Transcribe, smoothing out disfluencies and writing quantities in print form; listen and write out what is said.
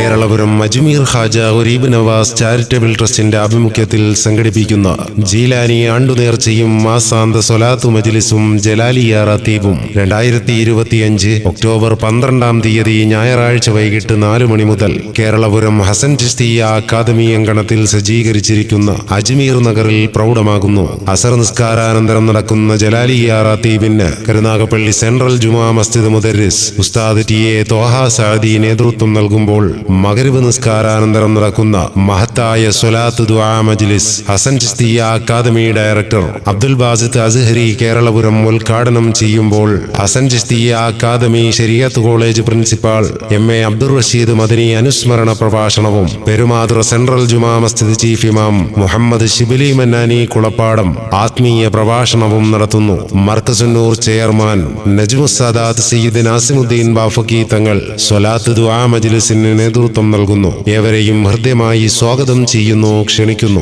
Keralapuram Ajmer Khawaja Garib Nawaz charitable ട്രസ്റ്റിന്റെ ആഭിമുഖ്യത്തിൽ സംഘടിപ്പിക്കുന്ന ജീലാനി ആണ്ടുനേർച്ചയും മാസാന്ത സ്വലാത്തു മജ്ലിസും ജലാലിയ റത്തീബും 2025 ഒക്ടോബർ 12-ാം തീയതി ഞായറാഴ്ച വൈകിട്ട് 4 മണി മുതൽ കേരളപുരം ഹസൻ ചിസ്തിയ അക്കാദമി അങ്കണത്തിൽ സജ്ജീകരിച്ചിരിക്കുന്ന അജ്മീർ നഗറിൽ പ്രൗഢമാകുന്നു. അസർ നിസ്കാരാനന്തരം നടക്കുന്ന ജലാലിയ റത്തീബിന് കരുനാഗപ്പള്ളി സെൻട്രൽ ജുമാ മസ്ജിദ് മുദരിസ് ഉസ്താദ് ടി.എ. ത്വാഹ സഅദി നേതൃത്വം നൽകുമ്പോൾ മഗ്രിബ് നിസ്കാരാനന്തരം നടക്കുന്ന മഹത്തായ സ്വലാത്ത് ദുആ മജ്ലിസ് ഹസൻ ചിസ്തിയ അക്കാദമി ഡയറക്ടർ അബ്ദുൽ ബാസിത്ത് അസ്ഹരി കേരളപുരം ഉദ്ഘാടനം ചെയ്യുമ്പോൾ Hasan Chishtiya academy Shariath college principal M A. Abdur Rasheed Madani അനുസ്മരണ പ്രഭാഷണവും പെരുമാതുറ സെൻട്രൽ ജുമാ മസ്ജിദ് ചീഫ് ഇമാം മുഹമ്മദ് ഷിബിലി മന്നാനി കുളപ്പാടം ആത്മീയ പ്രഭാഷണവും നടത്തുന്നു. മർക്കസുന്നൂർ ചെയർമാൻ നജ്മുസ്സാദാത്ത് സയ്യിദ് നാസിമുദ്ദീൻ ബാഫക്കി തങ്ങൾ സ്വലാത്ത് ദുആ മജ്ലിസിന് നേതൃത്വം നൽകുന്നു. ഏവരെയും ഹൃദ്യമായി സ്വാഗതം ചെയ്യുന്നു, ക്ഷണിക്കുന്നു.